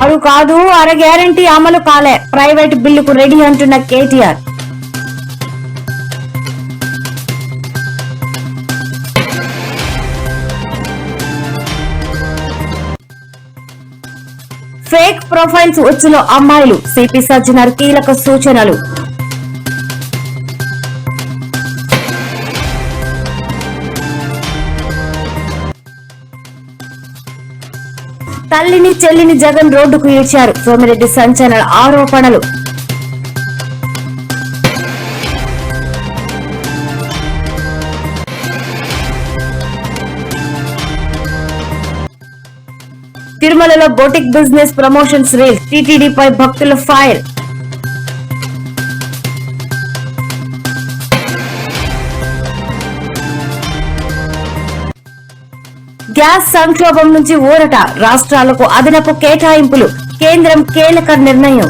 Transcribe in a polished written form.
అరు కాదు అర గ్యారంటీ అమలు కాలే, ప్రైవేట్ బిల్లుకు రెడీ అంటున్న కేటీఆర్. ఫేక్ ప్రొఫైల్స్ వచ్చిన అమ్మాయిలు, సిపి సజ్జనర్ కీలక సూచనలు. తల్లిని చెల్లిని జగన్ రోడ్డుకు ఈడ్చారు, సోమిరెడ్డి సంచలన ఆరోపణలు. తిరుమలలో బొటిక్ బిజినెస్ ప్రమోషన్స్ రీల్, టీటీడీపై భక్తుల ఫైర్. గ్యాస్ సంక్షోభం నుంచి ఊరట, రాష్ట్రాలకు అదనపు కేటాయింపులు, కేంద్రం కీలక నిర్ణయం.